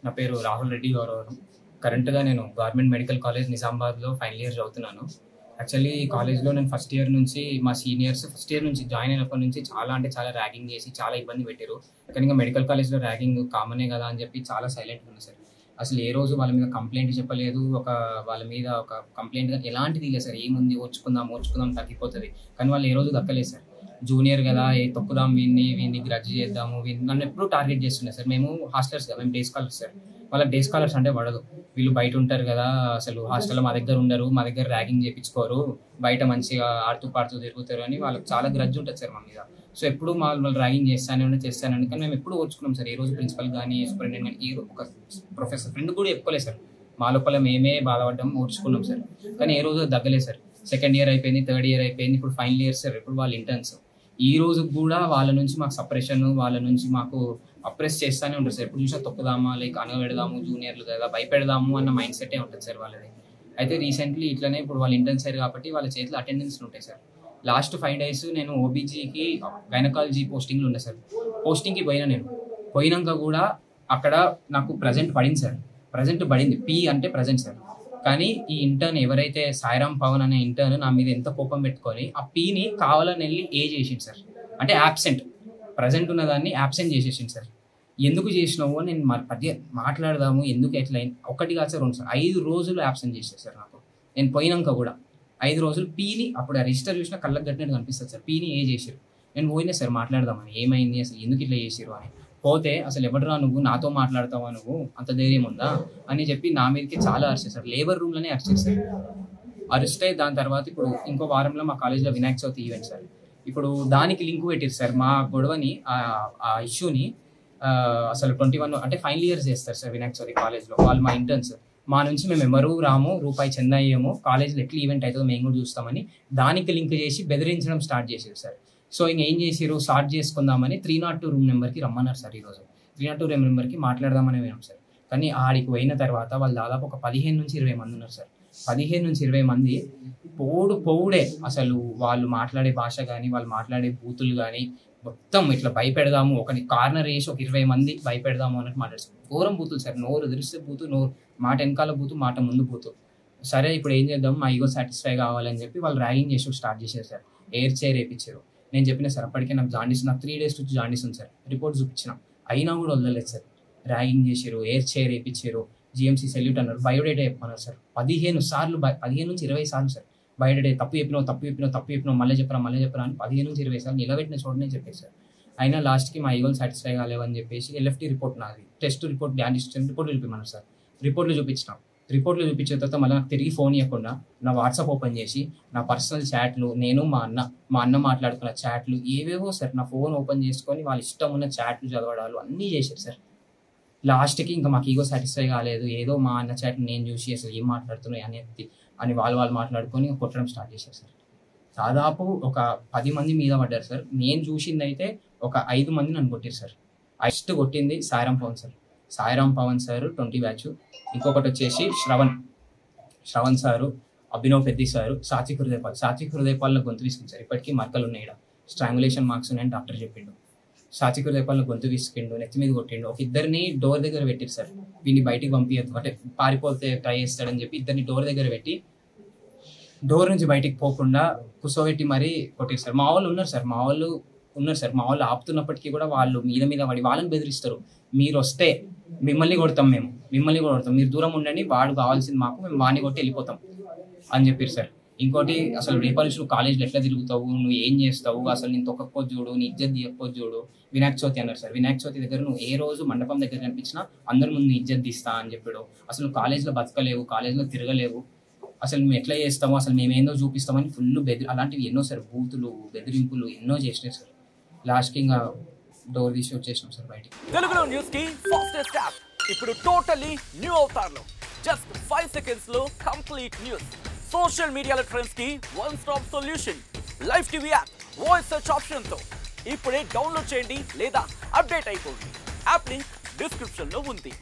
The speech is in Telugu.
నా పేరు రాహుల్ రెడ్డి గౌరవరం. కరెంట్గా నేను గవర్నమెంట్ మెడికల్ కాలేజ్ నిజామాబాద్లో ఫైనల్ ఇయర్ చదువుతున్నాను. యాక్చువల్లీ ఈ కాలేజ్లో నేను ఫస్ట్ ఇయర్ నుంచి మా సీనియర్స్ ఫస్ట్ ఇయర్ నుంచి జాయిన్ అయినప్పటి నుంచి చాలా ర్యాగింగ్ చేసి చాలా ఇబ్బంది పెట్టారు. కానీ ఇంకా మెడికల్ కాలేజ్లో ర్యాగింగ్ కామనే కదా అని చెప్పి చాలా సైలెంట్గా ఉంది సార్. అసలు ఏ రోజు వాళ్ళ మీద కంప్లైంట్ చెప్పలేదు, వాళ్ళ మీద ఒక కంప్లైంట్ ఎలాంటిది లేదు సార్. ఏముంది, ఓర్చుకుందాం తగ్గిపోతుంది, కానీ వాళ్ళు ఏ రోజు దక్కలేదు సార్. జూనియర్ కదా, తొక్కుదాం వీడిని గ్రడ్జ్ చేద్దాము, నన్ను ఎప్పుడు టార్గెట్ చేస్తుండే సార్. మేము హాస్టలర్స్ కదా, మేము డే స్కాలర్స్ సార్. వాళ్ళకి డే స్కాలర్స్ అంటే పడదు. వీళ్ళు బయట ఉంటారు కదా, అసలు హాస్టల్లో మా దగ్గర ఉండరు, మా దగ్గర ర్యాగింగ్ చేయించుకోరు, బయట మంచిగా ఆడుతూ పాడుతూ తిరుగుతారు అని వాళ్ళకి చాలా గ్రడ్జ్ ఉంటుంది సార్ మా మీద. సో ఎప్పుడు వాళ్ళు ర్యాగింగ్ చేస్తానండి కానీ మేము ఎప్పుడు ఓర్చుకున్నాం సార్. ఏ రోజు ప్రిన్సిపల్ కానీ సూపరింటెండెంట్ కానీ ఒక ప్రొఫెసర్ ఫ్రెండ్ కూడా చెప్పుకోలేదు సార్. మా లోపల మేమే బాధపడ్డాం, ఓర్చుకున్నాం సార్. కానీ ఏ రోజు తగ్గలేదు సార్. సెకండ్ ఇయర్ అయిపోయింది, థర్డ్ ఇయర్ అయిపోయింది, ఇప్పుడు ఫైనల్ ఇయర్ సార్. ఇప్పుడు వాళ్ళు ఇంటర్న్స్. ఈ రోజు కూడా వాళ్ళ నుంచి మాకు సపరేషన్, వాళ్ళ నుంచి మాకు అప్రెస్ చేస్తూనే ఉంటుంది సార్. ఎప్పుడు చూసినా తొక్కుదామా, లైక్ అనగబెడదాము, జూనియర్లు కదా భయపెడదాము అన్న మైండ్ సెట్టే ఉంటుంది సార్ వాళ్ళది. అయితే రీసెంట్లీ ఇట్లనే ఇప్పుడు వాళ్ళు ఇంటర్న్స్ అయ్యారు కాబట్టి వాళ్ళ చేతిలో అటెండెన్స్లు ఉంటాయి సార్. లాస్ట్ 5 days నేను ఓబీజీకి గైనకాలజీ పోస్టింగ్లు ఉండే సార్. పోస్టింగ్కి నేను పోయినాక కూడా అక్కడ నాకు ప్రజెంట్ పడింది సార్. ప్రజెంట్ పడింది, పీ అంటే ప్రజెంట్ సార్. కానీ ఈ ఇంటర్న్ ఎవరైతే సాయిరామ్ పవన్ అనే ఇంటర్న్ నా మీద ఎంత కోపం పెట్టుకొని ఆ పీని కావాలని వెళ్ళి చేసింది సార్. అంటే యాబ్సెంట్, ప్రజెంట్ ఉన్నదాన్ని యాబ్సెంట్ చేసేసింది సార్. ఎందుకు చేసినావు అని నేను మాట్లాడదాము, ఎందుకు ఎట్లా ఒకటి కాదు సార్, 2 సార్ 5 రోజులు యాబ్సెంట్ చేసేది సార్ నాకు. నేను పోయినాక కూడా 5 రోజులు పీని, అప్పుడు ఆ రిజిస్టర్ చూసినా కళ్ళకు కట్టినట్టు కనిపిస్తుంది సార్. పీని చేసారు. నేను పోయినా సార్ మాట్లాడదామని, ఏమైంది అసలు ఎందుకు ఇట్లా చేసారు అని. పోతే అసలు ఎవడరా నువ్వు, నాతో మాట్లాడతావా నువ్వు, అంత ధైర్యం ఉందా అని చెప్పి నా మీదకి చాలా అరిచారు సార్. లేబర్ రూమ్లోనే అరిచారు సార్. అరిస్తే దాని తర్వాత ఇప్పుడు ఇంకో వారంలో మా కాలేజ్లో వినాయక చవితి ఈవెంట్ సార్. ఇప్పుడు దానికి లింక్ పెట్టారు సార్. మా గొడవని, ఆ ఇష్యూని అసలు 21 అంటే ఫైనల్ ఇయర్స్ చేస్తారు సార్ వినాయక చవితి కాలేజ్లో. వాళ్ళు మా ఇంటర్న్స్. మా నుంచి మేము ఎవరు రాము, రూపాయి చెందా అయ్యాము, కాలేజ్లో ఎట్లా ఈవెంట్ అవుతుందో మేము కూడా చూస్తామని దానికి లింక్ చేసి బెదిరించడం స్టార్ట్ చేశారు సార్. సో ఇంక ఏం చేసారు, స్టార్ట్ చేసుకుందామని 302 రూమ్ నెంబర్కి రమ్మన్నారు సార్. ఈరోజు 302 రూమ్ నెంబర్కి మాట్లాడదామని పోయాం సార్. కానీ ఆడికి పోయిన తర్వాత వాళ్ళు దాదాపు ఒక 15 నుంచి 20 మంది ఉన్నారు సార్. 15 నుంచి 20 మంది పోవుడే అసలు. వాళ్ళు మాట్లాడే భాష కానీ, వాళ్ళు మాట్లాడే బూతులు కానీ మొత్తం ఇట్లా భయపెడదాము, ఒకటి కార్నర్ వేసి ఒక 20 మంది భయపెడదాము అన్నట్టు మాట్లాడుతారు. ఘోరం బూతులు సార్. నోరు తెరిస్తే బూతు, నోరు మాట వెనకాల బూతు, మాట ముందు బూతు. సరే ఇప్పుడు ఏం చేద్దాం, మా ఈగో సాటిస్ఫై కావాలని చెప్పి వాళ్ళు ర్యాగింగ్ చేసి స్టార్ట్ చేశారు సార్. ఎయిర్ చైర్ వేయించారు. నేను చెప్పిన సార్ అప్పటికే నాకు జాండీస్, నాకు 3 days నుంచి జాండీస్ ఉంది సార్. రిపోర్ట్ చూపించిన, అయినా కూడా వదలలేదు సార్. ర్యాగింగ్ చేశారు, ఎయిర్ చైర్ వేయించారు, జిఎంసీ సెల్యూట్ అన్నారు, బయోడేటా చెప్పన్నారు సార్. 15 సార్లు, 15 నుంచి 20 సార్లు సార్ బయోడేటా. తప్పు చెప్పినావు, మళ్ళీ చెప్పరా అని 15 నుంచి 20 సార్లు నిలబెట్టిన చోటనే చెప్పారు సార్. అయినా లాస్ట్కి మా ఈగోలు సాటిస్ఫై కాలేవని చెప్పేసి ఎల్ఎఫ్టీ రిపోర్ట్, నాది టెస్ట్ రిపోర్ట్, జాండీస్ రిపోర్ట్లు చూపించమన్నారు సార్. రిపోర్ట్లు చూపించిన తర్వాత మళ్ళీ నాకు తిరిగి ఫోన్ ఇవ్వకుండా నా వాట్సాప్ ఓపెన్ చేసి నా పర్సనల్ చాట్లు, నేను మా అన్న మాట్లాడుకున్న చాట్లు ఏవేవో సార్, నా ఫోన్ ఓపెన్ చేసుకొని వాళ్ళ ఇష్టం ఉన్న చాట్లు చదవడాలు అన్నీ చేశారు సార్. లాస్ట్కి ఇంకా మాకు ఈగో సాటిస్ఫై కాలేదు, ఏదో మా అన్న చాట్లు నేను చూసి అసలు ఏం మాట్లాడుతున్నాయి అని వాళ్ళు మాట్లాడుకొని కొట్టడం స్టార్ట్ చేశారు సార్. దాదాపు ఒక 10 మంది మీద పడ్డారు సార్. నేను చూసింది అయితే ఒక 5 మంది నన్ను కొట్టారు సార్. ఫస్ట్ కొట్టింది సాయిరామ్ పవన్ సార్ 20 బ్యాచ్. ఇంకొకటి వచ్చేసి శ్రవణ్ సారు, అభినవ్ పెద్ది సారు, సాత్విక్ హృదయపాల్లో గొంతు విసుకుంది సార్. ఇప్పటికీ మరకలు ఉన్నాయి, స్ట్రాంగులేషన్ మార్క్స్ ఉన్నాయని డాక్టర్ చెప్పిండు. సాత్విక్ హృదయపాల్లో గొంతు విసుకిండు, నెత్తి మీద కొట్టిండు. ఒక 2 డోర్ దగ్గర పెట్టారు సార్. వీడిని బయటికి పంపించద్దు అంటే పారిపోతే ట్రై చేస్తాడని చెప్పి 2 డోర్ దగ్గర పెట్టి, డోర్ నుంచి బయటికి పోకుండా కూర్చోబెట్టి మరీ కొట్టారు సార్. మా వాళ్ళు ఉన్నారు సార్. ఆపుతున్నప్పటికీ కూడా వాళ్ళు మీద పడి వాళ్ళని బెదిరిస్తారు. మీరు వస్తే మిమ్మల్ని కొడతాం, మీరు దూరం ఉండండి, వాడు కావాల్సింది మాకు, మేము వాడిని కొట్టి వెళ్ళిపోతాం అని చెప్పారు సార్. ఇంకోటి, అసలు రేపటి నుంచి నువ్వు కాలేజ్లో ఎట్లా తిరుగుతావు, నువ్వు ఏం చేస్తావు, అసలు నేను తొక్కకపోతే చూడు, నీ ఇజ్జత్ తీయకపోతే చూడు. వినాయక చవితి అన్నారు సార్. వినాయక చవితి దగ్గర నువ్వు ఏ రోజు మండపం దగ్గర కనిపించినా అందరి ముందు ఇజ్జత్ తీస్తా అని చెప్పాడు. అసలు నువ్వు కాలేజ్లో బతకలేవు, కాలేజ్లో తిరగలేవు, అసలు నువ్వు ఎట్లా చేస్తావు, అసలు మేమేందో చూపిస్తామని ఫుల్ అలాంటివి ఎన్నో సార్, బూతులు, బెదిరింపులు ఎన్నో చేసినాయి సార్. లాస్ట్కి ఇంకా డోర్ తీసి వచ్చేసినాం సార్ బయటికి. తెలుగులో న్యూస్ కి ఫాస్టెస్ట్ యాప్ ఇప్పుడు టోటల్లీ న్యూ అవతార్లో. జస్ట్ 5 seconds లో కంప్లీట్ న్యూస్, సోషల్ మీడియాలో ట్రెండ్స్ కి one stop solution, live TV app, voice search option తో ఇప్పుడే డౌన్లోడ్ చేయండి లేదా అప్డేట్ అయిపోండి. యాప్ లింక్ డిస్క్రిప్షన్ లో ఉంది.